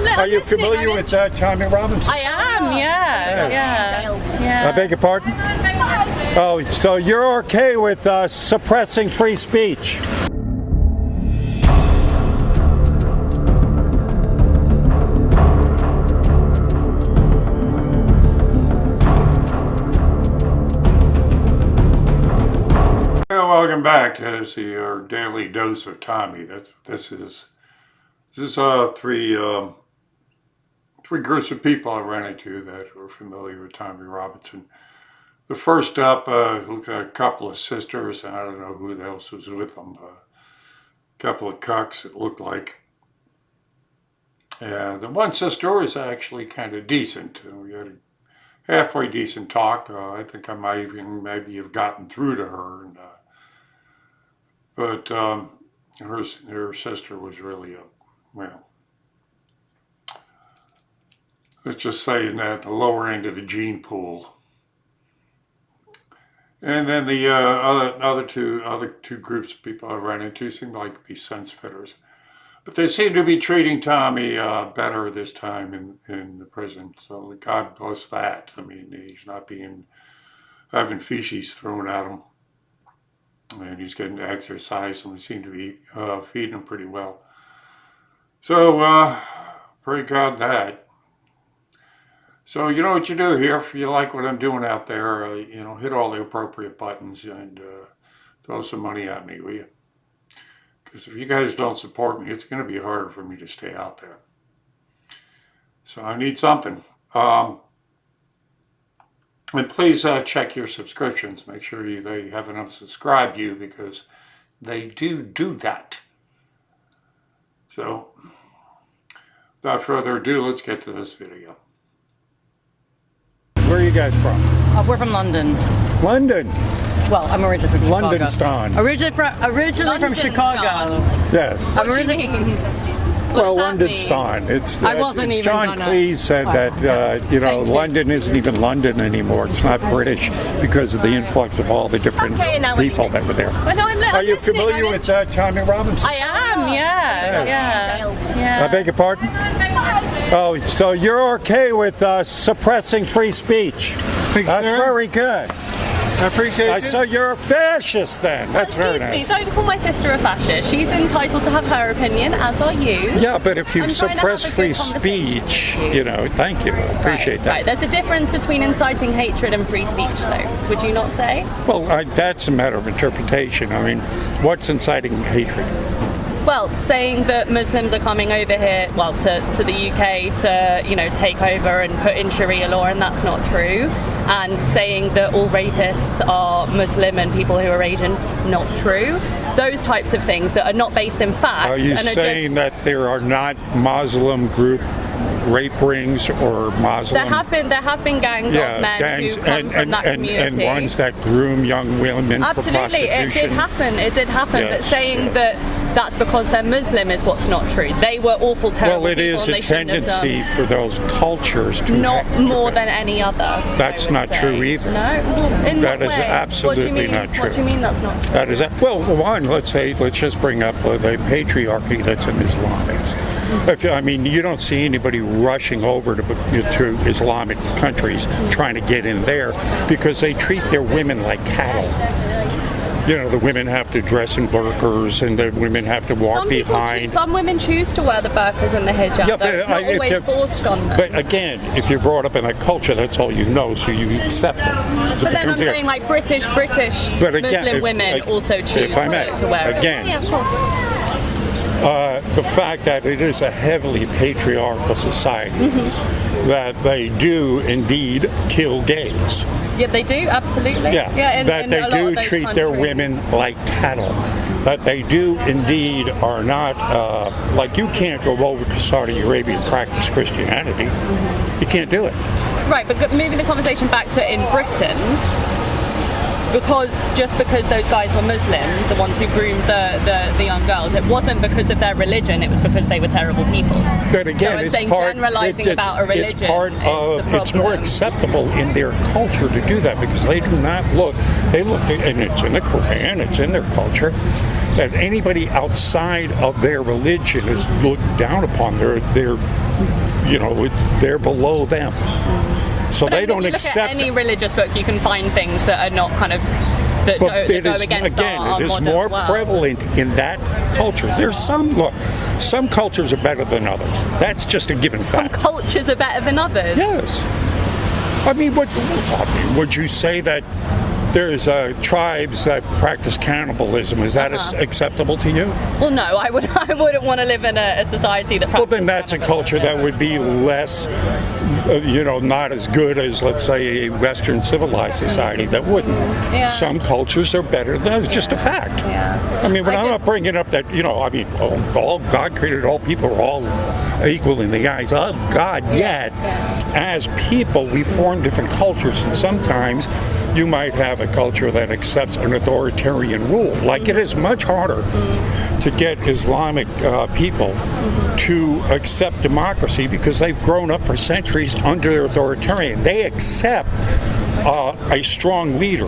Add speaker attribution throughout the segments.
Speaker 1: Are you familiar with Tommy Robinson?
Speaker 2: I am, yeah.
Speaker 1: I beg your pardon? Oh, so you're okay with suppressing free speech? Well, welcome back as your daily dose of Tommy. This is three groups of people I ran into that were familiar with Tommy Robinson. The first up looked like a couple of sisters, and I don't know who else was with them. A couple of cucks, it looked like. The one sister was actually kind of decent. We had a halfway decent talk. I think I might even maybe have gotten through to her. But her sister was really well, let's just say in the lower end of the gene pool. And then the other two groups of people I ran into seemed like to be sense fitters. But they seem to be treating Tommy better this time in the prison. So God bless that. I mean, he's not having feces thrown at him. And he's getting to exercise, and they seem to be feeding him pretty well. So, pray God that. So, you know what you do here. If you like what I'm doing out there, hit all the appropriate buttons and throw some money at me, will you? Because if you guys don't support me, it's going to be harder for me to stay out there. So I need something. And please check your subscriptions. Make sure they haven't unsubscribed you, because they do that. So, without further ado, let's get to this video. Where are you guys from?
Speaker 2: We're from London.
Speaker 1: London?
Speaker 2: Well, I'm originally from Chicago.
Speaker 1: London-stan.
Speaker 2: Originally from Chicago.
Speaker 1: Yes.
Speaker 2: I'm originally...
Speaker 1: Well, London-stan. It's
Speaker 2: I wasn't even
Speaker 1: John Cleese said that London isn't even London anymore. It's not British because of the influx of all the different people that were there. Are you familiar with Tommy Robinson?
Speaker 2: I am, yeah.
Speaker 1: I beg your pardon? Oh, so you're okay with suppressing free speech? That's very good.
Speaker 3: I appreciate it.
Speaker 1: So you're a fascist then. That's very nice.
Speaker 4: Excuse me, don't call my sister a fascist. She's entitled to have her opinion, as are you.
Speaker 1: Yeah, but if you suppress free speech, thank you. I appreciate that.
Speaker 4: Right, there's a difference between inciting hatred and free speech, though. Would you not say?
Speaker 1: Well, that's a matter of interpretation. I mean, what's inciting hatred?
Speaker 4: Well, saying that Muslims are coming over here, to the UK to, take over and put in Sharia law, and that's not true. And saying that all rapists are Muslim and people who are Asian, not true. Those types of things that are not based in fact.
Speaker 1: Are you saying that there are not Muslim group rape rings or Muslim?
Speaker 4: There have been gangs of men who come from that community.
Speaker 1: And ones that groom young women for prostitution.
Speaker 4: Absolutely, it did happen.
Speaker 1: Yeah.
Speaker 4: But saying that that's because they're Muslim is what's not true. They were awful, terrible people.
Speaker 1: Well, it is a tendency for those cultures to
Speaker 4: not more than any other.
Speaker 1: That's not true either.
Speaker 4: No, in
Speaker 1: that
Speaker 4: what
Speaker 1: is
Speaker 4: way?
Speaker 1: absolutely not true.
Speaker 4: What do you mean that's not true?
Speaker 1: That is one. Let's just bring up the patriarchy that's in Islam. You don't see anybody rushing over to Islamic countries trying to get in there because they treat their women like cattle. The women have to dress in burqas and the women have to walk behind.
Speaker 4: Some women choose to wear the burqas and the hijab.
Speaker 1: Yeah, but
Speaker 4: it's not always forced on them.
Speaker 1: But again, if you're brought up in that culture, that's all you know, so you accept it. So
Speaker 4: but then I'm saying like British Muslim women also choose to wear it.
Speaker 1: Again,
Speaker 4: yeah, of course.
Speaker 1: The fact that it is a heavily patriarchal society, that they do indeed kill gays.
Speaker 4: Yeah, they do, absolutely.
Speaker 1: Yeah, that they do treat their women like cattle. That they do indeed are not, you can't go over to Saudi Arabia and practice Christianity. You can't do it.
Speaker 4: Right, but moving the conversation back to in Britain, because those guys were Muslim, the ones who groomed the young girls, it wasn't because of their religion, it was because they were terrible people.
Speaker 1: But again,
Speaker 4: so generalizing about a religion.
Speaker 1: It's more acceptable in their culture to do that because they do not and it's in the Quran, it's in their culture, that anybody outside of their religion is looked down upon. They're
Speaker 3: they're below them. So they
Speaker 4: If
Speaker 3: don't
Speaker 4: you look
Speaker 3: accept
Speaker 4: at any religious book, you can find things that are not kind of that
Speaker 3: But
Speaker 4: go, that
Speaker 3: it
Speaker 4: go
Speaker 3: is,
Speaker 4: against
Speaker 3: again,
Speaker 4: our
Speaker 3: it is
Speaker 4: modern
Speaker 3: more
Speaker 4: world.
Speaker 3: prevalent in that culture. There's some cultures are better than others. That's just a given
Speaker 4: Some
Speaker 3: fact.
Speaker 4: cultures are better than others.
Speaker 3: Yes. I mean, would you say that there's tribes that practice cannibalism? Is that acceptable to you?
Speaker 4: Well, no, I wouldn't want to live in a society that.
Speaker 3: Well, then that's a culture that would be less, not as good as, let's say, a Western civilized society that wouldn't.
Speaker 4: Yeah.
Speaker 3: Some cultures are better. That's just a fact.
Speaker 4: Yeah.
Speaker 3: I mean, I'm not bringing up that, all God created all people are all equal in the eyes of God, yet as people, we form different cultures, and sometimes you might have a culture that accepts an authoritarian rule. Like it is much harder to get Islamic people to accept democracy because they've grown up for centuries under authoritarian. They accept a strong leader.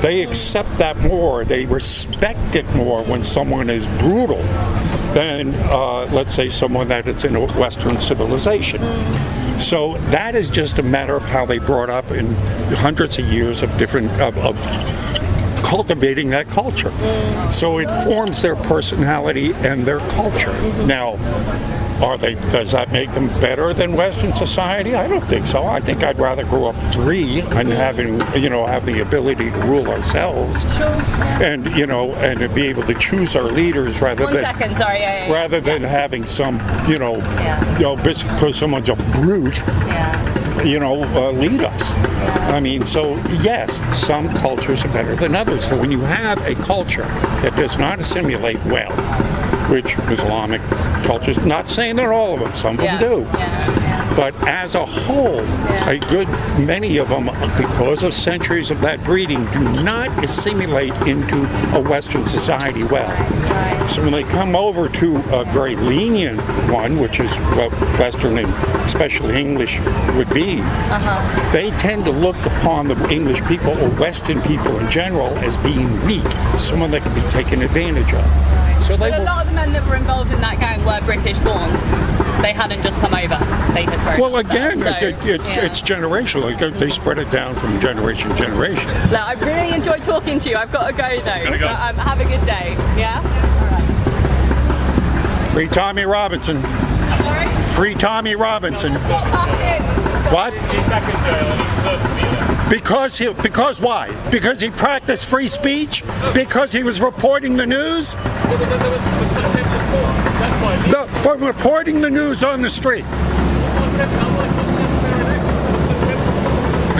Speaker 3: They accept that more. They respect it more when someone is brutal than, let's say, someone that is in a Western civilization. So that is just a matter of how they brought up in hundreds of years of different of cultivating that culture. So it forms their personality and their culture. Now, does that make them better than Western society? I don't think so. I think I'd rather grow up free and have the ability to rule ourselves, and to be able to choose our leaders rather
Speaker 4: One
Speaker 3: than
Speaker 4: second, sorry.
Speaker 3: rather than having some because someone's a brute. Lead us. I mean, so yes, some cultures are better than others. So when you have a culture that does not assimilate well, which Islamic cultures, not saying that all of them, some of them do, but as a whole, a good many of them, because of centuries of that breeding, do not assimilate into a Western society well. So when they come over to a very lenient one, which is what Western and especially English would be, they tend to look upon the English people or Western people in general as being weak, someone that can be taken advantage of. So
Speaker 4: But a lot of the men that were involved in that gang were British born. They hadn't just come over. They had grown
Speaker 3: well,
Speaker 4: up there.
Speaker 3: again, it's generational. They spread it down from generation to generation.
Speaker 4: Look, I've really enjoyed talking to you. I've got to go though.
Speaker 5: Gotta go.
Speaker 4: But, have a good day. Yeah?
Speaker 3: Free Tommy Robinson.
Speaker 4: Sorry?
Speaker 3: Free Tommy Robinson. What?
Speaker 5: He's back in jail and he deserves to be there.
Speaker 3: Because why? Because he practiced free speech? Because he was reporting the news?
Speaker 5: There was contempt of court. That's why.
Speaker 3: No, for reporting the news on the street.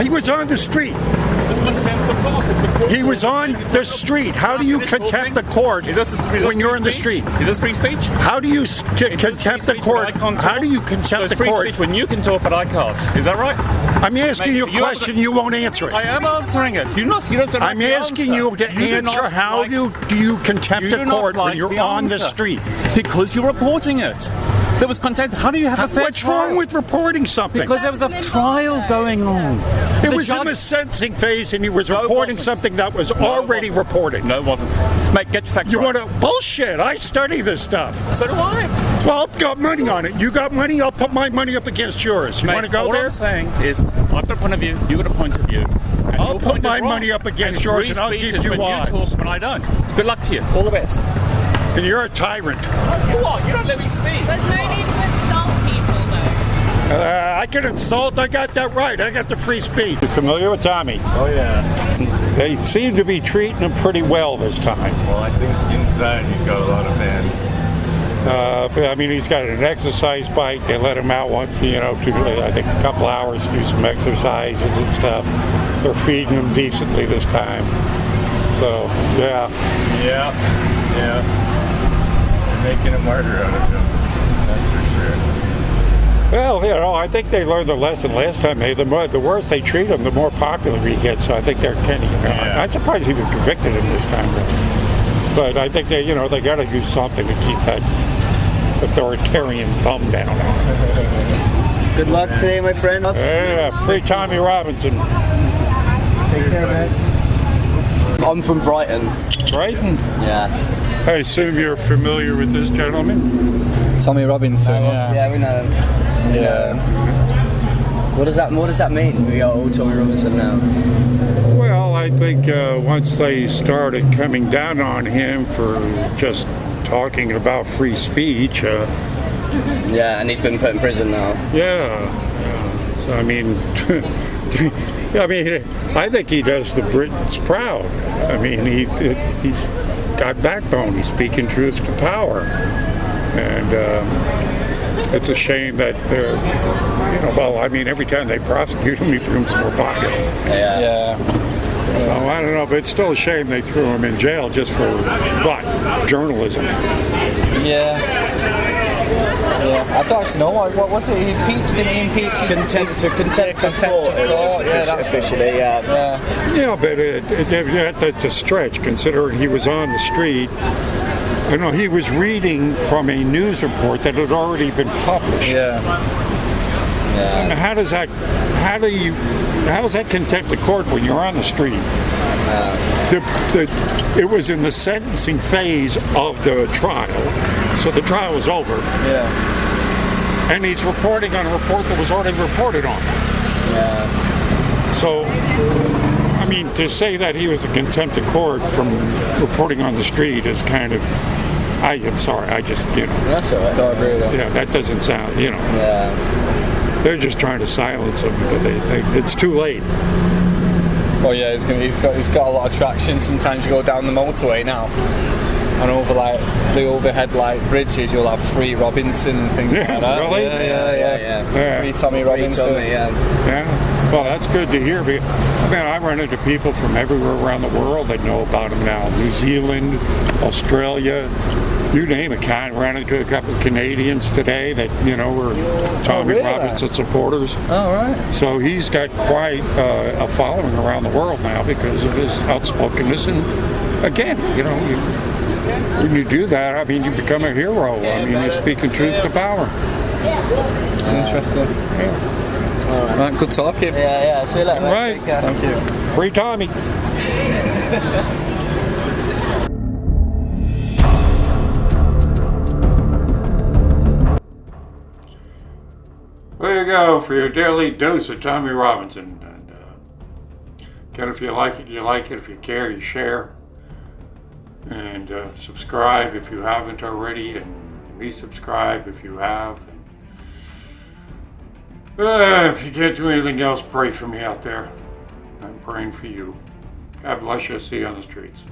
Speaker 3: He was on the street.
Speaker 5: Contempt for court.
Speaker 3: He was on the street. How do you contempt the court when you're in the street?
Speaker 5: Is this free speech?
Speaker 3: How do you contempt the court? How do you contempt the
Speaker 5: free
Speaker 3: court?
Speaker 5: speech when you can talk but I can't. Is that right?
Speaker 3: I'm asking you a
Speaker 5: You have
Speaker 3: question.
Speaker 5: the-
Speaker 3: You won't answer it.
Speaker 5: I am answering it. You don't say
Speaker 3: I'm asking you to answer how do you contempt the court when you're on the street?
Speaker 5: Because you're reporting it. There was contempt. How do you have a fair
Speaker 3: What's
Speaker 5: trial?
Speaker 3: wrong with reporting something?
Speaker 5: Because there was a trial going on.
Speaker 3: It
Speaker 5: The
Speaker 3: was in
Speaker 5: judge-
Speaker 3: the sentencing phase, and he was
Speaker 5: No, it
Speaker 3: reporting
Speaker 5: wasn't.
Speaker 3: something that was
Speaker 5: No, it
Speaker 3: already
Speaker 5: wasn't.
Speaker 3: reported.
Speaker 5: No, it wasn't. Mate, get your facts
Speaker 3: You
Speaker 5: right.
Speaker 3: want to bullshit? I study this stuff.
Speaker 5: So do I.
Speaker 3: Well, I've got money on it. You got money? I'll put my money up against yours. You
Speaker 5: Mate,
Speaker 3: want to go
Speaker 5: all
Speaker 3: there?
Speaker 5: I'm saying is, I've got a point of view, you've got a point of view. And
Speaker 3: I'll
Speaker 5: your
Speaker 3: put
Speaker 5: point is
Speaker 3: my
Speaker 5: wrong.
Speaker 3: money up against
Speaker 5: And
Speaker 3: yours
Speaker 5: free
Speaker 3: and I'll
Speaker 5: speech
Speaker 3: give
Speaker 5: is
Speaker 3: you
Speaker 5: when
Speaker 3: odds.
Speaker 5: you talk when I don't. Good luck to you. All the best.
Speaker 3: And you're a tyrant.
Speaker 5: What? You don't let me speak.
Speaker 4: There's no need to insult people though.
Speaker 3: I can insult. I got that right. I got the free speech. You familiar with Tommy?
Speaker 6: Oh yeah.
Speaker 3: They seem to be treating him pretty well this time.
Speaker 6: Well, I think inside he's got a lot of fans.
Speaker 3: I mean, he's got an exercise bike. They let him out once, to, I think a couple hours to do some exercises and stuff. They're feeding him decently this time. So, yeah.
Speaker 6: Yeah. They're making a martyr out of him. That's for sure.
Speaker 3: Well, I think they learned the lesson last time. The worse they treat him, the more popular he gets. So I think they're kind of,
Speaker 6: Yeah.
Speaker 3: I'm surprised he was convicted him this time. But I think they got to do something to keep that authoritarian thumb down on him.
Speaker 7: Good luck today, my friend.
Speaker 3: Yeah, free Tommy Robinson.
Speaker 7: Take care, man. I'm from Brighton.
Speaker 3: Brighton?
Speaker 7: Yeah.
Speaker 3: I assume you're familiar with this gentleman?
Speaker 8: Tommy Robinson, yeah.
Speaker 7: Yeah, we know him. Yeah. What does that mean? We got all Tommy Robinson now.
Speaker 3: Well, I think once they started coming down on him for just talking about free speech,
Speaker 7: Yeah, and he's been put in prison now.
Speaker 3: yeah. So I mean, I think he does the Brits proud. I mean, he's got backbone. He's speaking truth to power, and it's a shame that they're, well, I mean, every time they prosecute him, he becomes more popular.
Speaker 7: Yeah.
Speaker 3: So I don't know, but it's still a shame they threw him in jail just for what? Journalism.
Speaker 8: Yeah. I don't actually know. What was it? He impeached? Didn't he impeach?
Speaker 7: Contempt of court.
Speaker 8: Yeah, that's
Speaker 7: officially.
Speaker 8: Yeah.
Speaker 3: Yeah, but that's a stretch considering he was on the street. You know, he was reading from a news report that had already been published.
Speaker 8: Yeah.
Speaker 3: And how is that contempt of court when you're on the street? It was in the sentencing phase of the trial, so the trial was over.
Speaker 8: Yeah.
Speaker 3: And he's reporting on a report that was already reported on.
Speaker 8: Yeah.
Speaker 3: So, I mean, to say that he was a contempt of court from reporting on the street is kind of, I'm sorry, I just,
Speaker 7: That's all right.
Speaker 8: Don't agree with that.
Speaker 3: yeah, that doesn't sound,
Speaker 7: Yeah.
Speaker 3: they're just trying to silence him, but it's too late.
Speaker 8: Oh yeah, he's got a lot of traction. Sometimes you go down the motorway now, and over like the overhead bridges, you'll have Free Robinson and things like that.
Speaker 3: Really?
Speaker 8: Yeah. Free Tommy Robinson.
Speaker 3: Yeah. Well, that's good to hear. I mean, I run into people from everywhere around the world that know about him now. New Zealand, Australia, you name it. I ran into a couple of Canadians today that, were Tommy
Speaker 8: really?
Speaker 3: Robinson supporters.
Speaker 8: Oh right.
Speaker 3: So he's got quite a following around the world now because of his outspokenness. And again, when you do that, I mean, you become a hero. I mean, you're speaking truth to power.
Speaker 8: Interesting. All right, good talking.
Speaker 7: Yeah. See you later. mate.
Speaker 3: Right.
Speaker 7: Take care.
Speaker 8: Thank you.
Speaker 3: Free Tommy.
Speaker 1: There you go for your daily dose of Tommy Robinson. And again, if you like it, you like it. If you care, you share. And subscribe if you haven't already, and resubscribe if you have. And if you can't do anything else, pray for me out there. I'm praying for you. God bless you. See you on the streets.